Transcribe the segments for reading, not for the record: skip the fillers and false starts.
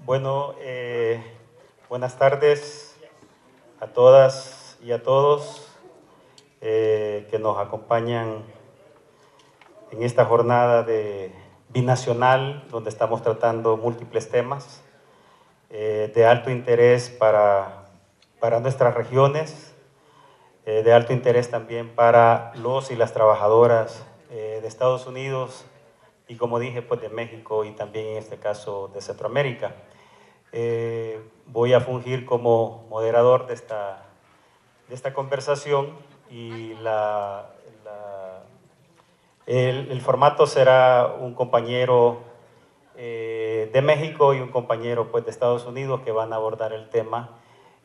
Bueno, buenas tardes a todas y a todos que nos acompañan en esta jornada binacional, donde estamos tratando múltiples temas de alto interés para nuestras regiones, de alto interés también para los y las trabajadoras de Estados Unidos y, como dije, pues de México y también en este caso de Centroamérica. Voy a fungir como moderador de esta conversación y el formato será un compañero de México y un compañero pues, de Estados Unidos que van a abordar el tema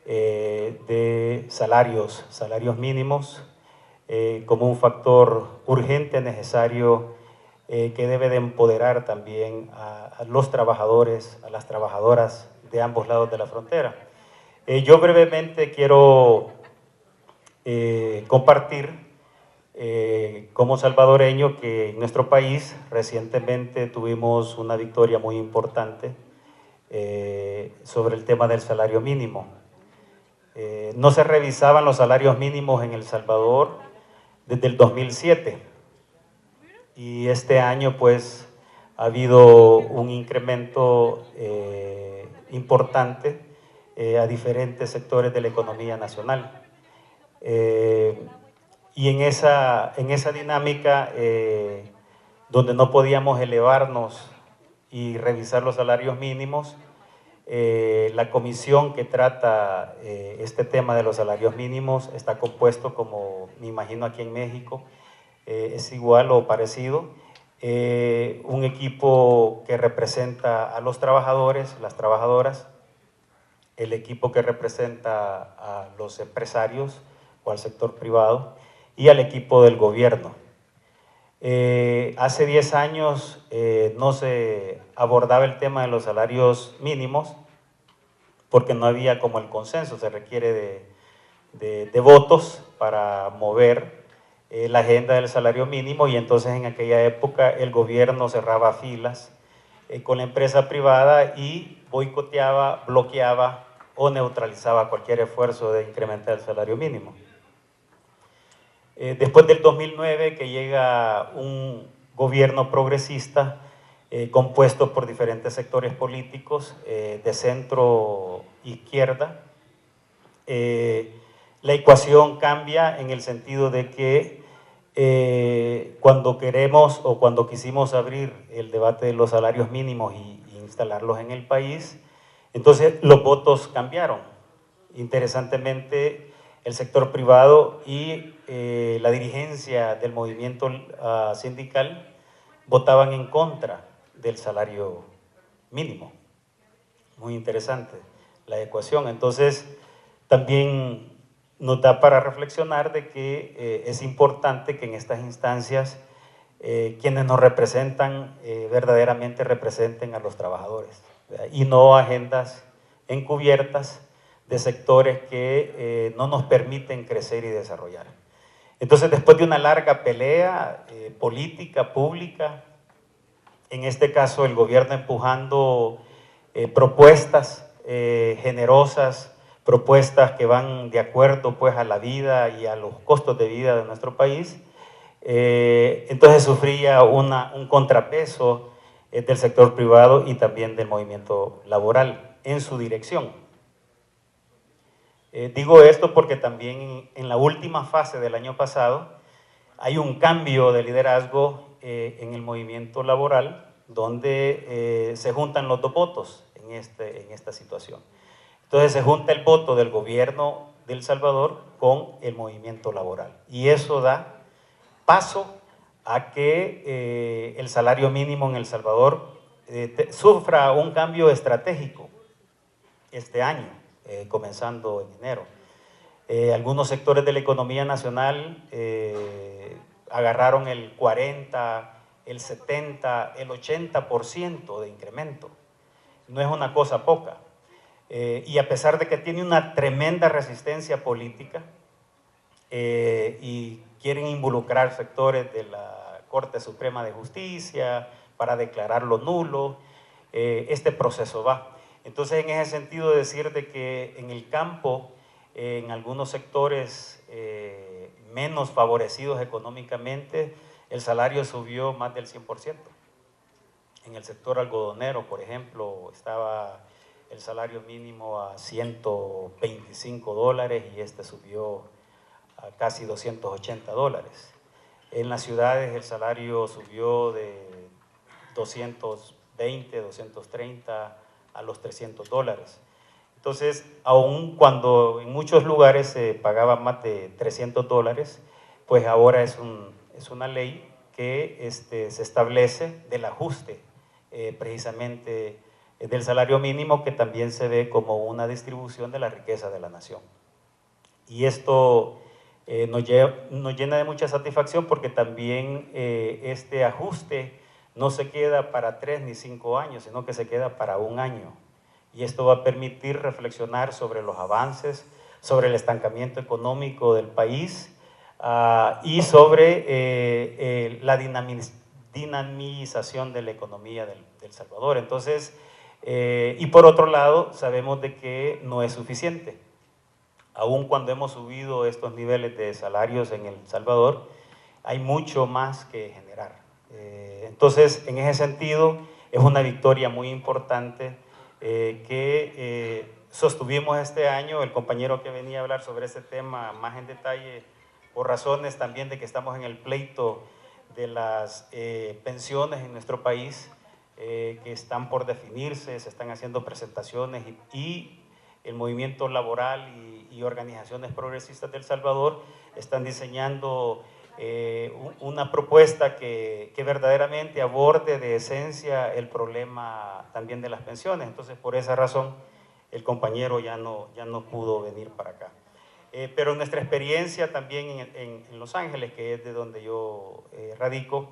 de salarios mínimos como un factor urgente, necesario, que debe de empoderar también a los trabajadores, a las trabajadoras de ambos lados de la frontera. Yo brevemente quiero compartir como salvadoreño que en nuestro país recientemente tuvimos una victoria muy importante sobre el tema del salario mínimo. No se revisaban los salarios mínimos en El Salvador desde el 2007 y este año pues ha habido un incremento importante a diferentes sectores de la economía nacional. Y en esa dinámica donde no podíamos elevarnos y revisar los salarios mínimos, la comisión que trata este tema de los salarios mínimos está compuesto, como me imagino aquí en México, es igual o parecido, un equipo que representa a los trabajadores, las trabajadoras, el equipo que representa a los empresarios o al sector privado y al equipo del gobierno. Hace 10 años no se abordaba el tema de los salarios mínimos porque no había como el consenso, se requiere de votos para mover la agenda del salario mínimo y entonces en aquella época el gobierno cerraba filas con la empresa privada y boicoteaba, bloqueaba o neutralizaba cualquier esfuerzo de incrementar el salario mínimo. Después del 2009, que llega un gobierno progresista compuesto por diferentes sectores políticos de centro izquierda, la ecuación cambia en el sentido de que cuando queremos o cuando quisimos abrir el debate de los salarios mínimos y instalarlos en el país, entonces los votos cambiaron. Interesantemente, el sector privado y la dirigencia del movimiento sindical votaban en contra del salario mínimo. Muy interesante la ecuación. Entonces, también nos da para reflexionar de que es importante que en estas instancias quienes nos representan verdaderamente representen a los trabajadores, ¿verdad? Y no agendas encubiertas de sectores que no nos permiten crecer y desarrollar. Entonces, después de una larga pelea política, pública, en este caso el gobierno empujando propuestas generosas, propuestas que van de acuerdo pues a la vida y a los costos de vida de nuestro país, entonces sufría un contrapeso del sector privado y también del movimiento laboral en su dirección. Digo esto porque también en la última fase del año pasado hay un cambio de liderazgo en el movimiento laboral donde se juntan los dos votos en esta situación. Entonces se junta el voto del gobierno de El Salvador con el movimiento laboral y eso da paso a que el salario mínimo en El Salvador sufra un cambio estratégico este año, comenzando en enero. Algunos sectores de la economía nacional agarraron el 40, el 70, el 80% de incremento. No es una cosa poca. Y a pesar de que tiene una tremenda resistencia política y quieren involucrar sectores de la Corte Suprema de Justicia para declararlo nulo, este proceso va. Entonces, en ese sentido, decir de que en el campo, en algunos sectores menos favorecidos económicamente, el salario subió más del 100%. En el sector algodonero, por ejemplo, estaba el salario mínimo a $125 y este subió a casi $280. En las ciudades el salario subió de 220, 230 a los $300. Entonces, aun cuando en muchos lugares se pagaba más de $300, pues ahora es una ley que se establece del ajuste precisamente del salario mínimo, que también se ve como una distribución de la riqueza de la nación. Y esto nos llena de mucha satisfacción, porque también este ajuste no se queda para 3 ni 5 años, sino que se queda para 1 año. Y esto va a permitir reflexionar sobre los avances, sobre el estancamiento económico del país y sobre la dinamización de la economía del Salvador. Entonces, y por otro lado, sabemos de que no es suficiente. Aun cuando hemos subido estos niveles de salarios en El Salvador, hay mucho más que generar. Entonces, en ese sentido, es una victoria muy importante que sostuvimos este año. El compañero que venía a hablar sobre este tema más en detalle, por razones también de que estamos en el pleito de las pensiones en nuestro país, que están por definirse, se están haciendo presentaciones y el movimiento laboral y organizaciones progresistas de El Salvador están diseñando una propuesta que verdaderamente aborde de esencia el problema también de las pensiones. Entonces, por esa razón, el compañero ya no pudo venir para acá. Pero nuestra experiencia también en Los Ángeles, que es de donde yo radico,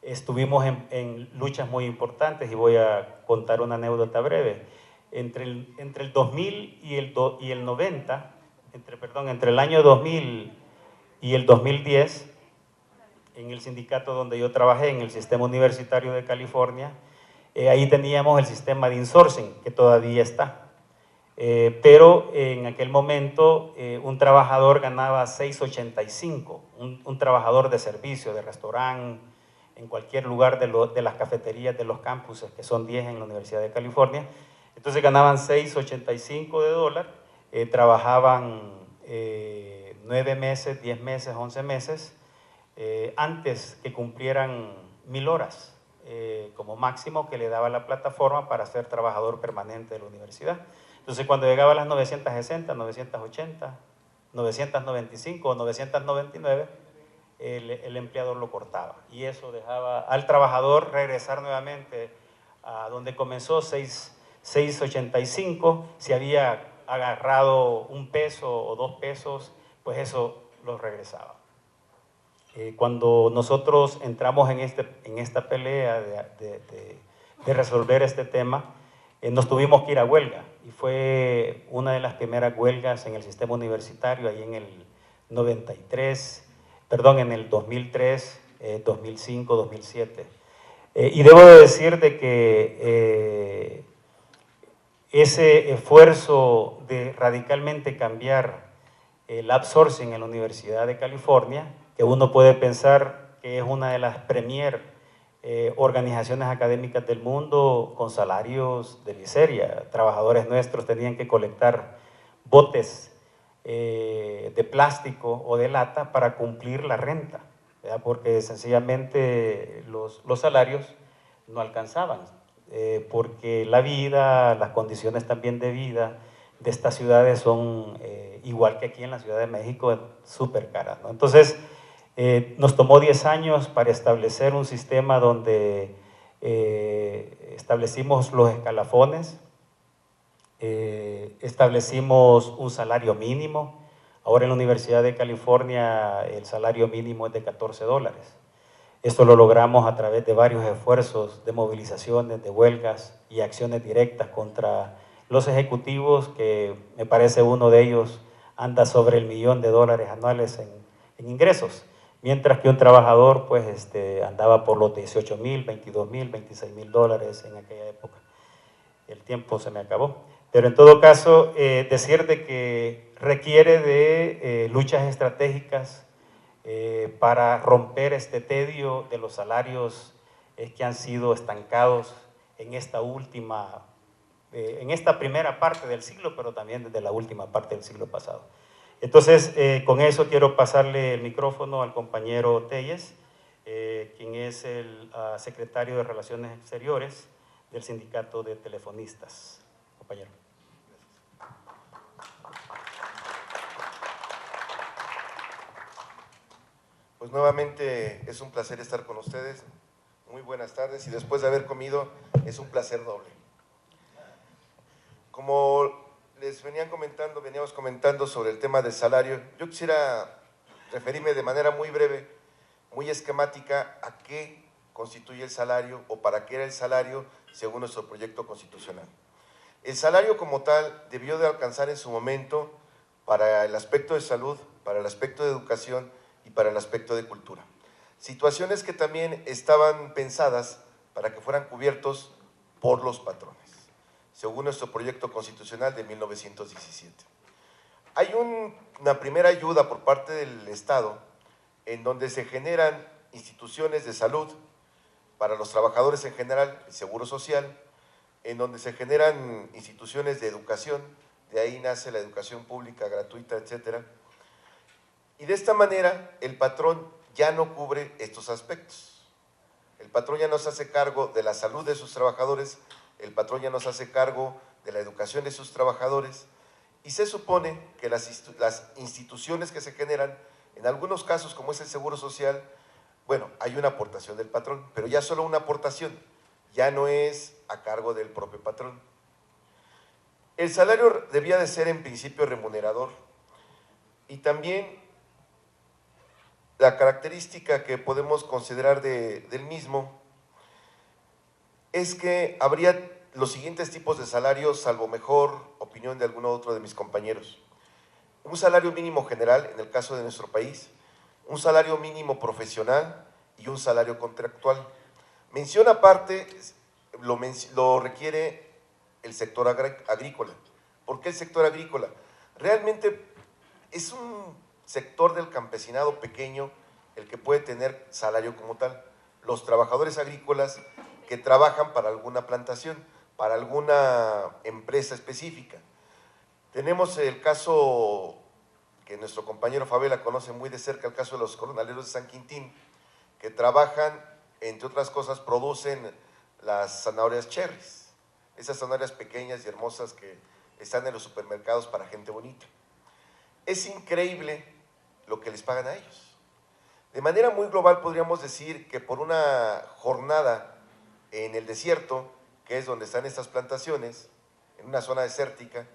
estuvimos en luchas muy importantes, y voy a contar una anécdota breve. Entre el 2000 y el 90, entre el año 2000 y el 2010, en el sindicato donde yo trabajé, en el Sistema Universitario de California, ahí teníamos el sistema de insourcing, que todavía está. Pero en aquel momento un trabajador ganaba $6.85, un trabajador de servicio, de restaurante, en cualquier lugar de las cafeterías de los campuses, que son 10 en la Universidad de California. Entonces ganaban $6.85, trabajaban 9 meses, 10 meses, 11 meses, antes que cumplieran 1000 horas como máximo que le daba la plataforma para ser trabajador permanente de la universidad. Entonces, cuando llegaba a las 960, 980, 995 o 999, el empleador lo cortaba. Y eso dejaba al trabajador regresar nuevamente a donde comenzó, 6.85. Si había agarrado $1 o $2, pues eso lo regresaba. Cuando nosotros entramos en esta pelea de resolver este tema, nos tuvimos que ir a huelga, y fue una de las primeras huelgas en el sistema universitario ahí en el 2003, 2005, 2007. Y debo de decir de que ese esfuerzo de radicalmente cambiar el outsourcing en la Universidad de California, que uno puede pensar que es una de las premier organizaciones académicas del mundo con salarios de miseria. Trabajadores nuestros tenían que colectar botes de plástico o de lata para cumplir la renta, ¿verdad? Porque sencillamente los salarios no alcanzaban, porque la vida, las condiciones también de vida de estas ciudades son, igual que aquí en la Ciudad de México, súper caras, ¿no? Entonces, nos tomó 10 años para establecer un sistema donde establecimos los escalafones, establecimos un salario mínimo. Ahora en la Universidad de California el salario mínimo es de $14. Esto lo logramos a través de varios esfuerzos de movilizaciones, de huelgas y acciones directas contra los ejecutivos, que me parece uno de ellos anda sobre $1 millón anuales en ingresos. mientras que un trabajador pues andaba por los 18,000, 22,000, 26,000 dólares en aquella época. El tiempo se me acabó. Pero en todo caso, decir de que requiere de luchas estratégicas para romper este tedio de los salarios que han sido estancados en esta en esta primera parte del siglo, pero también desde la última parte del siglo pasado. Entonces, con eso quiero pasarle el micrófono al compañero Telles, quien es el secretario de Relaciones Exteriores del Sindicato de Telefonistas. Compañero. Pues nuevamente es un placer estar con ustedes. Muy buenas tardes y después de haber comido es un placer doble. Como les veníamos comentando sobre el tema del salario, yo quisiera referirme de manera muy breve, muy esquemática, a qué constituye el salario o para qué era el salario según nuestro proyecto constitucional. El salario como tal debió de alcanzar en su momento para el aspecto de salud, para el aspecto de educación y para el aspecto de cultura. Situaciones que también estaban pensadas para que fueran cubiertos por los patrones, según nuestro proyecto constitucional de 1917. Hay una primera ayuda por parte del Estado en donde se generan instituciones de salud para los trabajadores en general, el Seguro Social, en donde se generan instituciones de educación, de ahí nace la educación pública, gratuita, etcétera. Y de esta manera el patrón ya no cubre estos aspectos. El patrón ya no se hace cargo de la salud de sus trabajadores, el patrón ya no se hace cargo de la educación de sus trabajadores, y se supone que las instituciones que se generan, en algunos casos como es el Seguro Social, bueno, hay una aportación del patrón, pero ya solo una aportación, ya no es a cargo del propio patrón. El salario debía de ser en principio remunerador y también la característica que podemos considerar del mismo es que habría los siguientes tipos de salarios, salvo mejor opinión de alguno otro de mis compañeros. Un salario mínimo general, en el caso de nuestro país, un salario mínimo profesional y un salario contractual. Mención aparte lo requiere el sector agrícola. ¿Por qué el sector agrícola? Realmente es un sector del campesinado pequeño el que puede tener salario como tal. Los trabajadores agrícolas que trabajan para alguna plantación, para alguna empresa específica. Tenemos el caso que nuestro compañero Favela conoce muy de cerca, el caso de los jornaleros de San Quintín, que trabajan, entre otras cosas, producen las zanahorias cherries, esas zanahorias pequeñas y hermosas que están en los supermercados para gente bonita. Es increíble lo que les pagan a ellos. De manera muy global podríamos decir que por una jornada en el desierto, que es donde están estas plantaciones, en una zona desértica,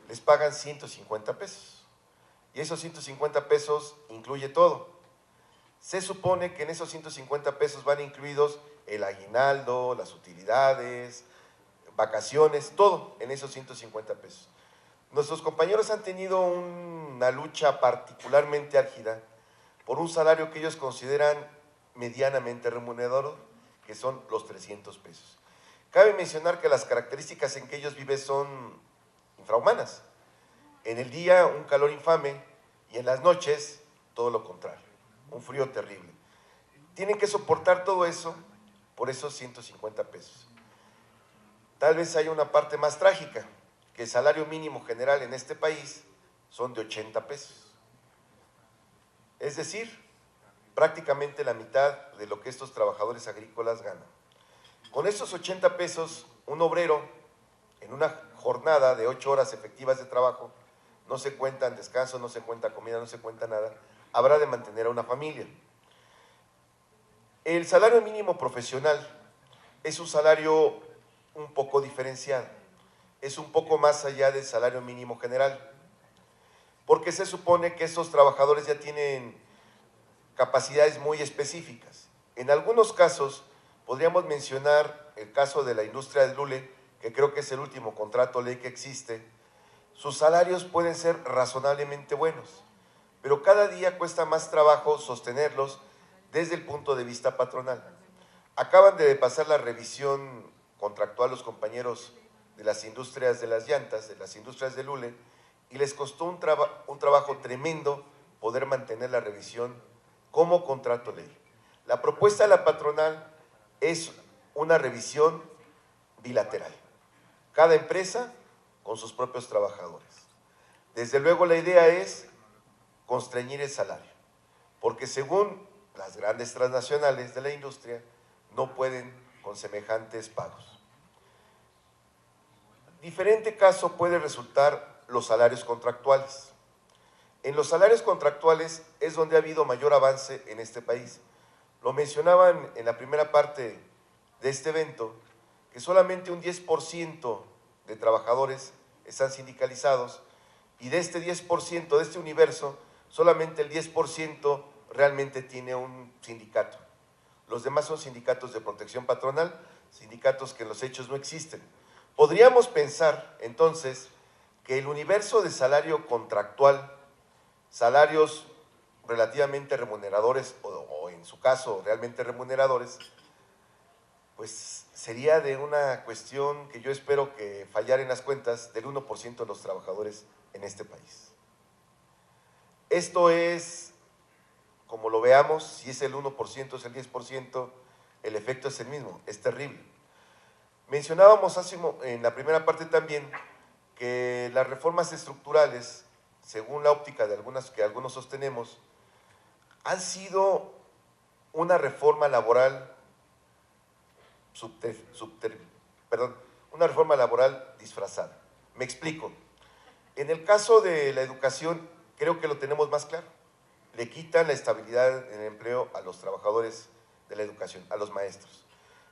les pagan 150 pesos. Y esos 150 pesos incluye todo. Se supone que en esos 150 pesos van incluidos el aguinaldo, las utilidades, vacaciones, todo en esos 150 pesos. Nuestros compañeros han tenido una lucha particularmente álgida por un salario que ellos consideran medianamente remunerador, que son los 300 pesos. Cabe mencionar que las características en que ellos viven son infrahumanas. En el día un calor infame y en las noches todo lo contrario, un frío terrible. Tienen que soportar todo eso por esos 150 pesos. Tal vez haya una parte más trágica, que el salario mínimo general en este país son de 80 pesos. Es decir, prácticamente la mitad de lo que estos trabajadores agrícolas ganan. Con estos 80 pesos, un obrero en una jornada de 8 horas efectivas de trabajo, no se cuentan descanso, no se cuenta comida, no se cuenta nada, habrá de mantener a una familia. El salario mínimo profesional es un salario un poco diferenciado, es un poco más allá del salario mínimo general, porque se supone que estos trabajadores ya tienen capacidades muy específicas. En algunos casos, podríamos mencionar el caso de la industria del hule, que creo que es el último contrato ley que existe. Sus salarios pueden ser razonablemente buenos, pero cada día cuesta más trabajo sostenerlos desde el punto de vista patronal. Acaban de pasar la revisión contractual los compañeros de las industrias de las llantas, de las industrias del hule, y les costó un trabajo tremendo poder mantener la revisión como contrato ley. La propuesta de la patronal es una revisión bilateral, cada empresa con sus propios trabajadores. Desde luego la idea es constreñir el salario, porque según las grandes transnacionales de la industria, no pueden con semejantes pagos. Diferente caso puede resultar los salarios contractuales. En los salarios contractuales es donde ha habido mayor avance en este país. Lo mencionaban en la primera parte de este evento, que solamente un 10% de trabajadores están sindicalizados y de este 10%, de este universo, solamente el 10% realmente tiene un sindicato. Los demás son sindicatos de protección patronal, sindicatos que en los hechos no existen. Podríamos pensar, entonces, que el universo de salario contractual, salarios relativamente remuneradores o en su caso realmente remuneradores, pues sería de una cuestión que yo espero que fallar en las cuentas del 1% de los trabajadores en este país. Esto es, como lo veamos, si es el 1%, es el 10%, el efecto es el mismo, es terrible. Mencionábamos en la primera parte también que las reformas estructurales, según la óptica de algunas que algunos sostenemos, han sido una reforma laboral una reforma laboral disfrazada. Me explico. En el caso de la educación, creo que lo tenemos más claro. Le quitan la estabilidad en el empleo a los trabajadores de la educación, a los maestros.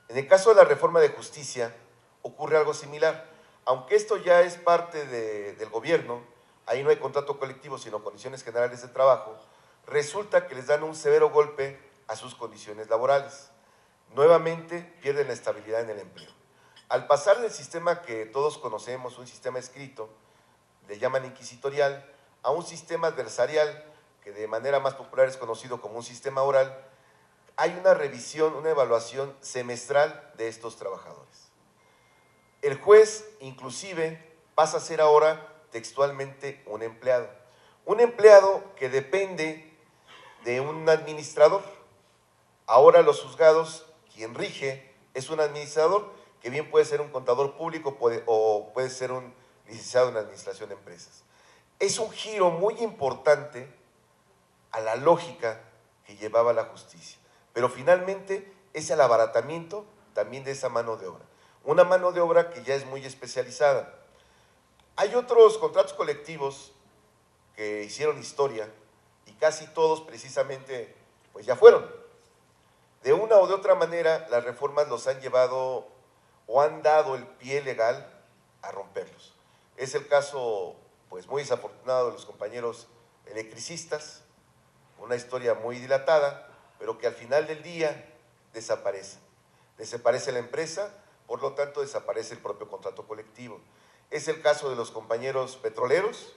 En el caso de la reforma de justicia, ocurre algo similar. Aunque esto ya es parte del gobierno, ahí no hay contrato colectivo, sino condiciones generales de trabajo, resulta que les dan un severo golpe a sus condiciones laborales. Nuevamente pierden la estabilidad en el empleo. Al pasar del sistema que todos conocemos, un sistema escrito, le llaman inquisitorial, a un sistema adversarial, que de manera más popular es conocido como un sistema oral, hay una revisión, una evaluación semestral de estos trabajadores. El juez, inclusive, pasa a ser ahora textualmente un empleado que depende de un administrador. Ahora los juzgados, quien rige, es un administrador que bien puede ser un contador público o puede ser un licenciado en administración de empresas. Es un giro muy importante a la lógica que llevaba la justicia, pero finalmente es el abaratamiento también de esa mano de obra. Una mano de obra que ya es muy especializada. Hay otros contratos colectivos que hicieron historia y casi todos precisamente pues ya fueron. De una o de otra manera, las reformas los han llevado o han dado el pie legal a romperlos. Es el caso, pues muy desafortunado, de los compañeros electricistas, una historia muy dilatada, pero que al final del día desaparece. Desaparece la empresa, por lo tanto desaparece el propio contrato colectivo. Es el caso de los compañeros petroleros,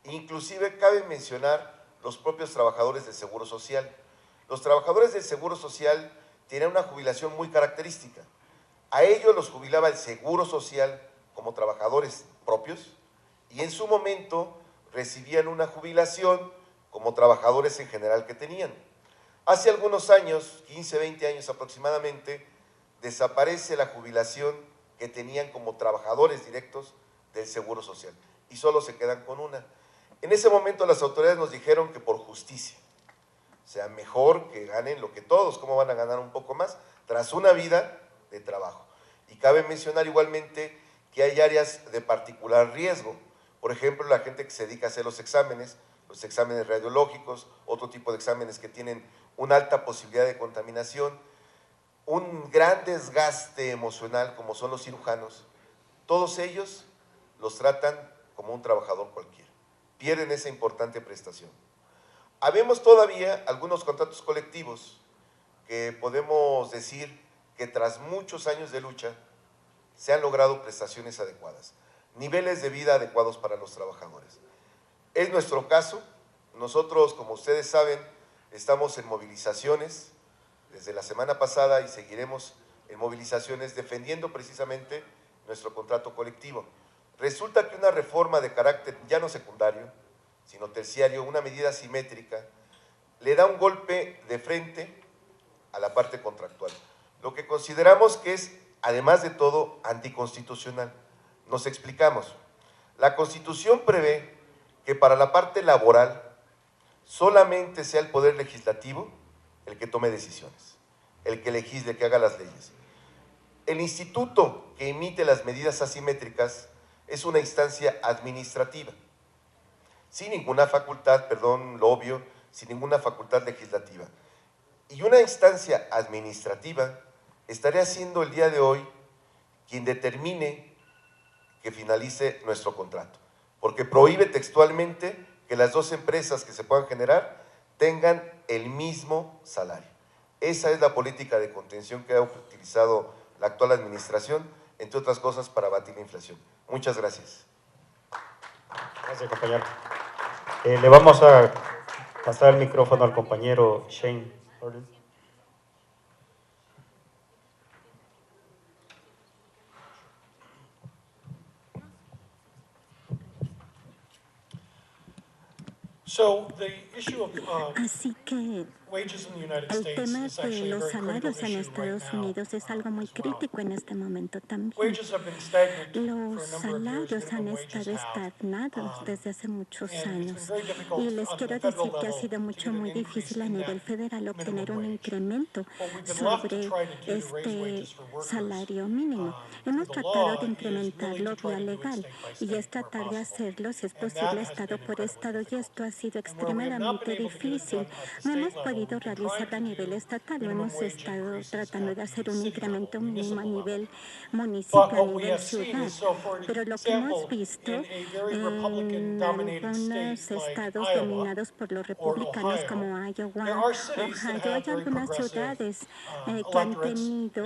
inclusive cabe mencionar los propios trabajadores del Seguro Social. Los trabajadores del Seguro Social tienen una jubilación muy característica. A ellos los jubilaba el Seguro Social como trabajadores propios y en su momento recibían una jubilación como trabajadores en general que tenían. Hace algunos años, 15, 20 años aproximadamente, desaparece la jubilación que tenían como trabajadores directos del Seguro Social y solo se quedan con una. En ese momento las autoridades nos dijeron que por justicia, o sea, mejor que ganen lo que todos, ¿cómo van a ganar un poco más? Tras una vida de trabajo. Y cabe mencionar igualmente que hay áreas de particular riesgo. Por ejemplo, la gente que se dedica a hacer los exámenes radiológicos, otro tipo de exámenes que tienen una alta posibilidad de contaminación, un gran desgaste emocional como son los cirujanos, todos ellos los tratan como un trabajador cualquiera. Pierden esa importante prestación. Habemos todavía algunos contratos colectivos que podemos decir que tras muchos años de lucha se han logrado prestaciones adecuadas, niveles de vida adecuados para los trabajadores. Es nuestro caso, nosotros, como ustedes saben, estamos en movilizaciones desde la semana pasada y seguiremos en movilizaciones defendiendo precisamente nuestro contrato colectivo. Resulta que una reforma de carácter ya no secundario, sino terciario, una medida simétrica, le da un golpe de frente a la parte contractual, lo que consideramos que es, además de todo, anticonstitucional. Nos explicamos. La Constitución prevé que para la parte laboral solamente sea el Poder Legislativo el que tome decisiones, el que legisle, que haga las leyes. El instituto que emite las medidas asimétricas es una instancia administrativa, sin ninguna facultad, perdón, lo obvio, sin ninguna facultad legislativa. Y una instancia administrativa estaría siendo el día de hoy quien determine que finalice nuestro contrato, porque prohíbe textualmente que las dos empresas que se puedan generar tengan el mismo salario. Esa es la política de contención que ha utilizado la actual administración, entre otras cosas, para abatir la inflación. Muchas gracias. Gracias, compañero. Le vamos a pasar el micrófono al compañero Shane Gordon. Así que el tema de los salarios en Estados Unidos es algo muy crítico en este momento también. Los salarios han estado estagnados desde hace muchos años y les quiero decir que ha sido muy difícil a nivel federal obtener un incremento sobre este salario mínimo. Hemos tratado de incrementarlo vía legal y es tratar de hacerlo, si es posible, estado por estado, y esto ha sido extremadamente difícil. No hemos podido realizarlo a nivel estatal, no hemos estado tratando de hacer un incremento mínimo a nivel municipio, a nivel ciudad, pero lo que hemos visto en algunos estados dominados por los republicanos como Iowa, Ohio, hay algunas ciudades que han tenido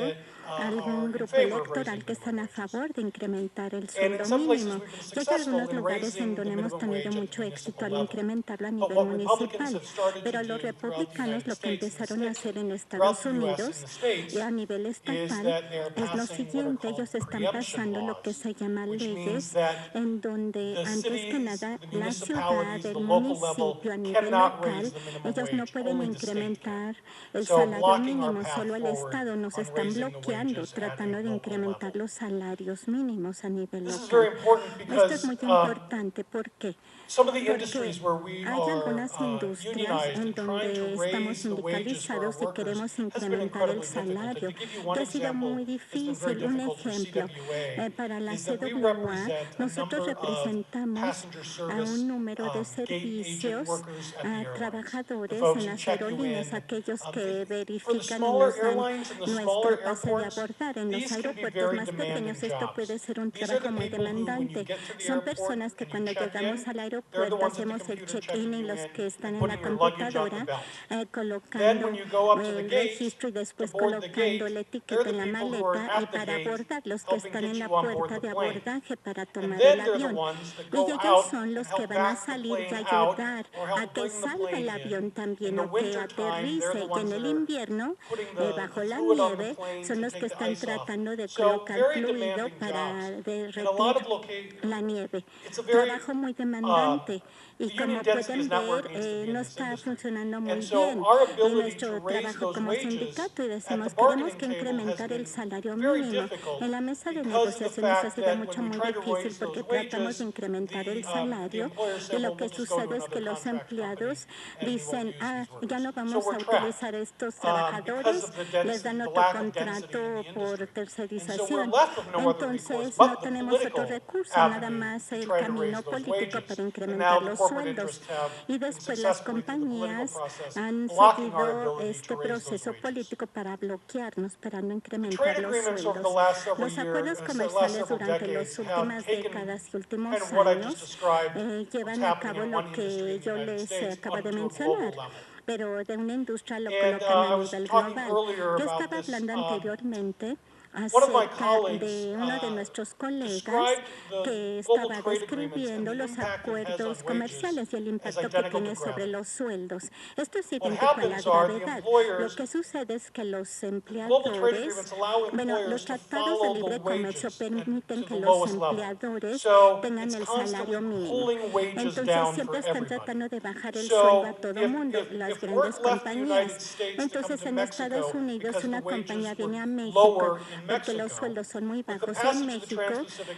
algún grupo electoral que están a favor de incrementar el sueldo mínimo. Y hay algunos lugares en donde hemos tenido mucho éxito al incrementarlo a nivel municipal. Pero los republicanos lo que empezaron a hacer en Estados Unidos y a nivel estatal es lo siguiente: ellos están pasando lo que se llama leyes en donde antes que nada la ciudad, el municipio a nivel local, ellos no pueden incrementar el salario mínimo, solo el Estado. Nos están bloqueando tratando de incrementar los salarios mínimos a nivel local. Esto es muy importante. ¿Por qué? Porque hay algunas industrias en donde estamos sindicalizados y queremos incrementar el salario, que ha sido muy difícil. Un ejemplo, para la CWA, nosotros representamos a un número de servicios a trabajadores en las aerolíneas, aquellos que verifican y nos dan nuestro pase de abordar. En los aeropuertos más pequeños esto puede ser un trabajo muy demandante. Son personas que cuando llegamos al aeropuerto hacemos el check-in y los que están en la computadora colocando el registro y después colocando el etiquete en la maleta, y para abordar los que están en la puerta de abordaje para tomar el avión. Y ellos son los que van a salir y ayudar a que salga el avión también o que aterrice. Y en el invierno, bajo la nieve, son los que están tratando de colocar fluido para derretir la nieve. Trabajo muy demandante. Y como pueden ver, no está funcionando muy bien en nuestro trabajo como sindicato, y decimos, queremos que incrementar el salario mínimo. En la mesa de negociaciones ha sido muy difícil porque tratamos de incrementar el salario y lo que sucede es que los empleados dicen, ya no vamos a utilizar estos trabajadores, les dan otro contrato por tercerización. Entonces no tenemos otro recurso, nada más el camino político para incrementar los sueldos. Y después las compañías han seguido este proceso político para bloquearnos, para no incrementar los sueldos. Los acuerdos comerciales durante las últimas décadas y últimos años llevan a cabo lo que yo les acabo de mencionar, pero de una industria lo colocan a nivel global. Yo estaba hablando anteriormente acerca de uno de nuestros colegas que estaba describiendo los acuerdos comerciales y el impacto que tiene sobre los sueldos. Esto es idéntico a la gravedad. Lo que sucede es que los empleadores, los tratados de libre comercio permiten que los empleadores tengan el salario mínimo. Entonces siempre están tratando de bajar el sueldo a todo mundo, las grandes compañías. Entonces en Estados Unidos una compañía viene a México porque los sueldos son muy bajos en México,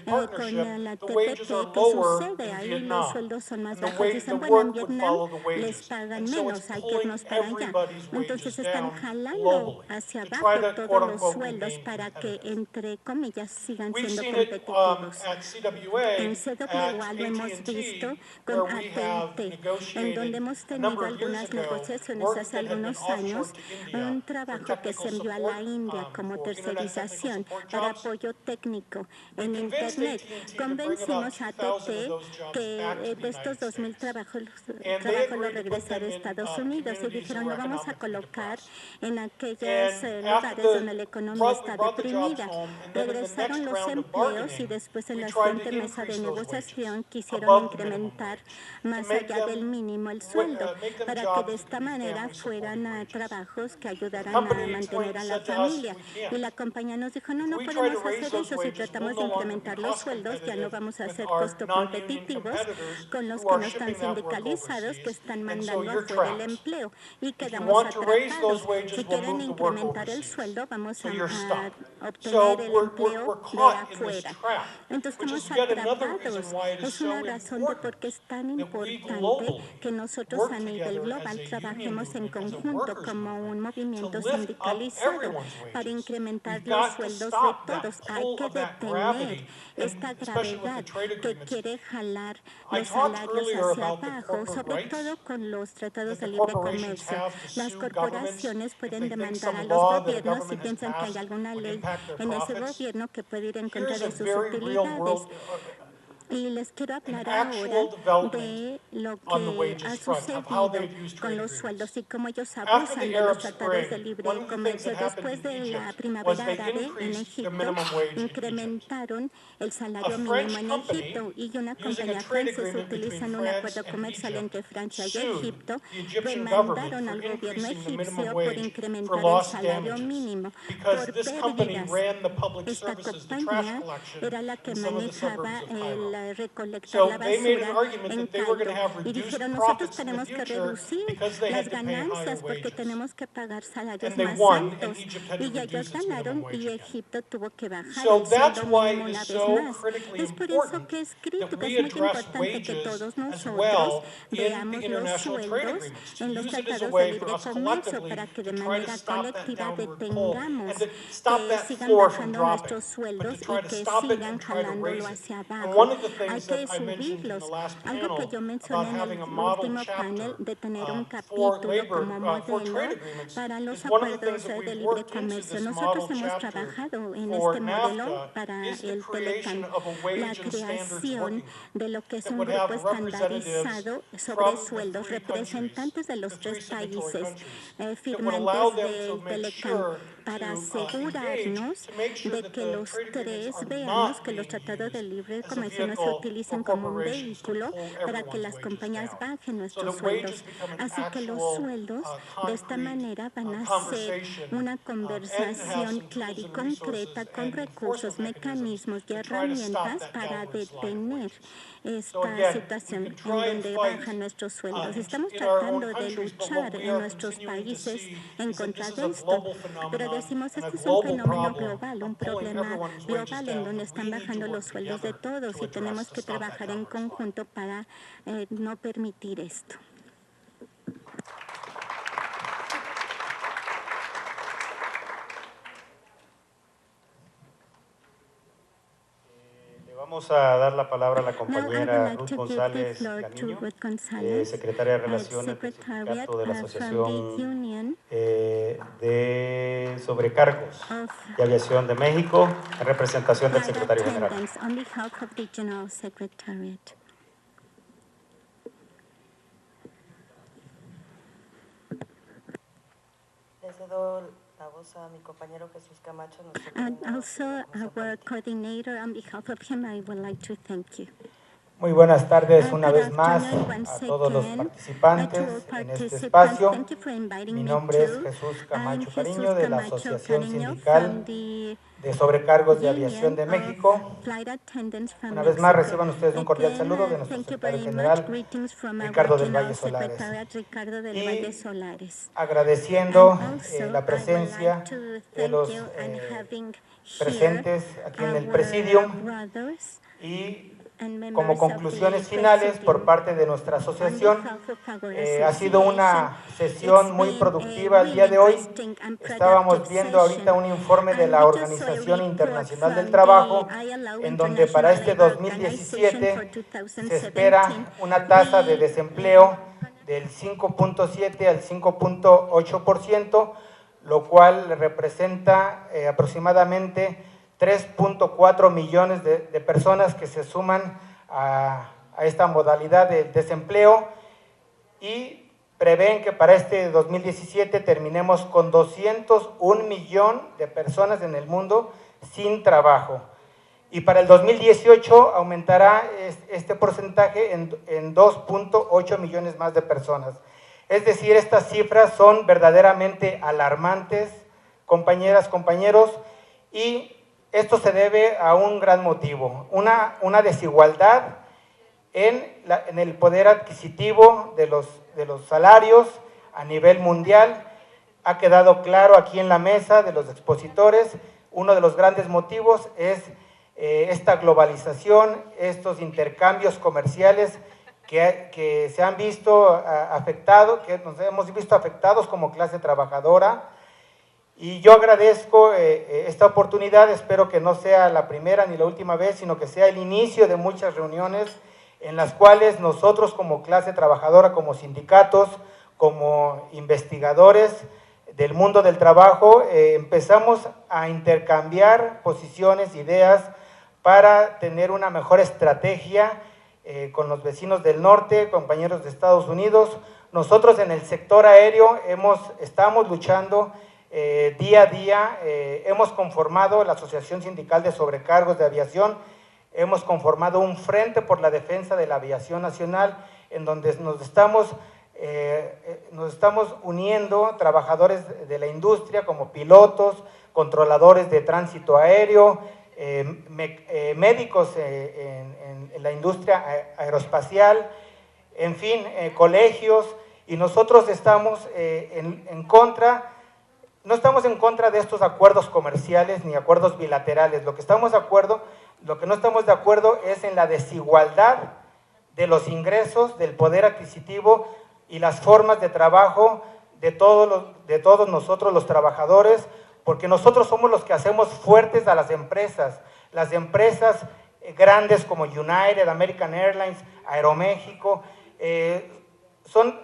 con la TPP, ¿qué sucede? Ahí los sueldos son más bajos. Dicen, bueno, en Vietnam les pagan menos, hay que irnos para allá. Entonces están jalando hacia abajo todos los sueldos para que, entre comillas, sigan siendo competitivos. En CWA lo hemos visto con AT&T, en donde hemos tenido algunas negociaciones hace algunos años, un trabajo que se envió a la India como tercerización para apoyo técnico en Internet. Convencimos a AT&T que de estos 2,000 trabajos los regresara a Estados Unidos y dijeron, lo vamos a colocar en aquellos lugares donde la economía está deprimida. Regresaron los empleos y después en la siguiente mesa de negociación quisieron incrementar más allá del mínimo el sueldo para que de esta manera fueran trabajos que ayudaran a mantener a la familia. Y la compañía nos dijo, no podemos hacer eso. Si tratamos de incrementar los sueldos, ya no vamos a ser costo competitivos con los que no están sindicalizados, que están mandando afuera el empleo y quedamos atrapados. Si quieren incrementar el sueldo, vamos a obtener el empleo de afuera. Entonces estamos atrapados. Es una razón de por qué es tan importante que nosotros a nivel global trabajemos en conjunto como un movimiento sindicalizado para incrementar los sueldos de todos. Hay que detener esta gravedad que quiere jalar los salarios hacia abajo, sobre todo con los tratados de libre comercio. Las corporaciones pueden demandar a los gobiernos si piensan que hay alguna ley en ese gobierno que puede ir en contra de sus utilidades. Y les quiero hablar ahora de lo que ha sucedido con los sueldos y cómo ellos abusan de los tratados de libre comercio. Después de la primavera árabe en Egipto, incrementaron el salario mínimo en Egipto y una compañía francesa, utilizando un acuerdo comercial entre Francia y Egipto, demandaron al gobierno egipcio por incrementar el salario mínimo por pérdidas. Esta compañía era la que manejaba el recolectar la basura en Cairo y dijeron, nosotros tenemos que reducir las ganancias porque tenemos que pagar salarios más altos, y ellos ganaron y Egipto tuvo que bajar el sueldo mínimo una vez más. Es por eso que es crítico, es muy importante que todos nosotros veamos los sueldos en los tratados de libre comercio para que de manera colectiva detengamos que sigan bajando nuestros sueldos y que sigan jalándolo hacia abajo. Hay que subirlos. Algo que yo mencioné en el último panel, de tener un capítulo como modelo para los acuerdos de libre comercio. Nosotros hemos trabajado en este modelo para el Telecán, la creación de lo que es un grupo estandarizado sobre sueldos, representantes de los 3 países firmantes del Telecán, para asegurarnos de que los 3 veamos que los tratados de libre comercio no se utilicen como un vehículo para que las compañías bajen nuestros sueldos. Así que los sueldos de esta manera van a ser una conversación clara y concreta con recursos, mecanismos y herramientas para detener esta situación en donde bajan nuestros sueldos. Estamos tratando de luchar en nuestros países en contra de esto, pero decimos, este es un fenómeno global, un problema global en donde están bajando los sueldos de todos y tenemos que trabajar en conjunto para no permitir esto. Vamos a dar la palabra a la compañera Ruth González Galiño, secretaria de Relaciones del Sindicato de la Asociación de Sobrecargos y Aviación de México, en representación del secretario general. Les cedo portavoz, a mi compañero Jesús Camacho. And also our coordinator, on behalf of him, I would like to thank you. Muy buenas tardes una vez más a todos los participantes en este espacio. Mi nombre es Jesús Camacho Cariño de la Asociación Sindical de Sobrecargos de Aviación de México. Una vez más reciban ustedes un cordial saludo de nuestro secretario general Ricardo del Valle Solares. Y agradeciendo la presencia de los presentes aquí en el Presidium y como conclusiones finales por parte de nuestra asociación, ha sido una sesión muy productiva el día de hoy. Estábamos viendo ahorita un informe de la Organización Internacional del Trabajo, en donde para este 2017 se espera una tasa de desempleo del 5.7 al 5.8%, lo cual representa aproximadamente 3.4 millones de personas que se suman a esta modalidad de desempleo, y prevén que para este 2017 terminemos con 201 millones de personas en el mundo sin trabajo. Y para el 2018 aumentará este porcentaje en 2.8 millones más de personas. Es decir, estas cifras son verdaderamente alarmantes, compañeras, compañeros, y esto se debe a un gran motivo, una desigualdad en el poder adquisitivo de los salarios a nivel mundial. Ha quedado claro aquí en la mesa de los expositores, uno de los grandes motivos es esta globalización, estos intercambios comerciales que se han visto afectados, que nos hemos visto afectados como clase trabajadora. Y yo agradezco esta oportunidad, espero que no sea la primera ni la última vez, sino que sea el inicio de muchas reuniones en las cuales nosotros como clase trabajadora, como sindicatos, como investigadores del mundo del trabajo, empezamos a intercambiar posiciones, ideas, para tener una mejor estrategia con los vecinos del norte, compañeros de Estados Unidos. Nosotros en el sector aéreo estamos luchando día a día, hemos conformado la Asociación Sindical de Sobrecargos de Aviación, hemos conformado un frente por la defensa de la aviación nacional, en donde nos estamos uniendo trabajadores de la industria como pilotos, controladores de tránsito aéreo, médicos en la industria aeroespacial, en fin, colegios, y nosotros estamos no estamos en contra de estos acuerdos comerciales ni acuerdos bilaterales. Lo que no estamos de acuerdo es en la desigualdad de los ingresos, del poder adquisitivo y las formas de trabajo de todos nosotros los trabajadores, porque nosotros somos los que hacemos fuertes a las empresas grandes como United, American Airlines, Aeroméxico, son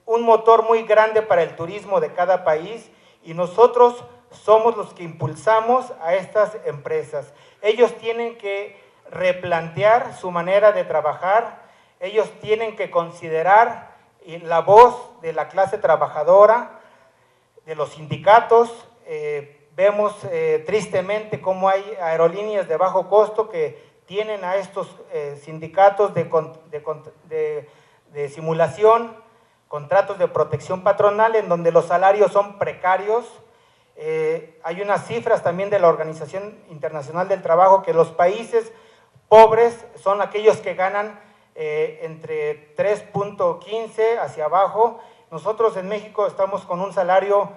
un motor muy grande para el turismo de cada país, y nosotros somos los que impulsamos a estas empresas. Ellos tienen que replantear su manera de trabajar, ellos tienen que considerar la voz de la clase trabajadora, de los sindicatos. Vemos tristemente cómo hay aerolíneas de bajo costo que tienen a estos sindicatos de simulación, contratos de protección patronal, en donde los salarios son precarios. Hay unas cifras también de la Organización Internacional del Trabajo que los países pobres son aquellos que ganan entre 3.15 hacia abajo. Nosotros en México estamos con un salario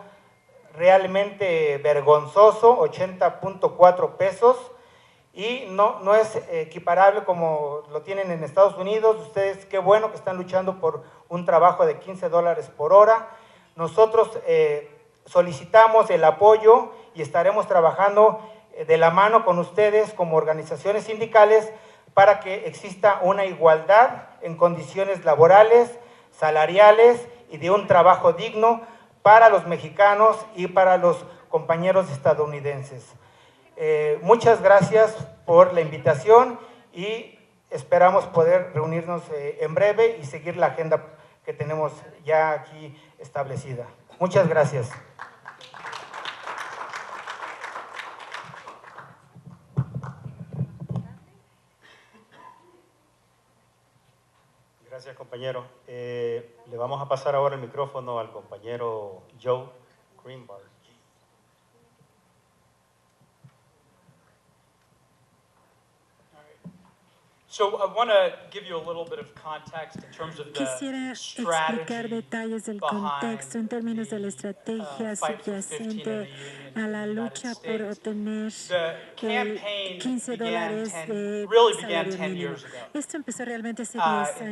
realmente vergonzoso, 80.4 pesos, y no es equiparable como lo tienen en Estados Unidos. Ustedes, qué bueno que están luchando por un trabajo de $15 por hora. Nosotros solicitamos el apoyo y estaremos trabajando de la mano con ustedes como organizaciones sindicales para que exista una igualdad en condiciones laborales, salariales y de un trabajo digno para los mexicanos y para los compañeros estadounidenses. Muchas gracias por la invitación y esperamos poder reunirnos en breve y seguir la agenda que tenemos ya aquí establecida. Muchas gracias. Gracias, compañero. Le vamos a pasar ahora el micrófono al compañero Joe Greenberg. So I want to give you a little bit of context in terms of Quisiera the explicar strategy detalles del contexto en términos de la estrategia subyacente a la lucha por obtener el $15 de salario mínimo. Esto empezó realmente hace 10 años.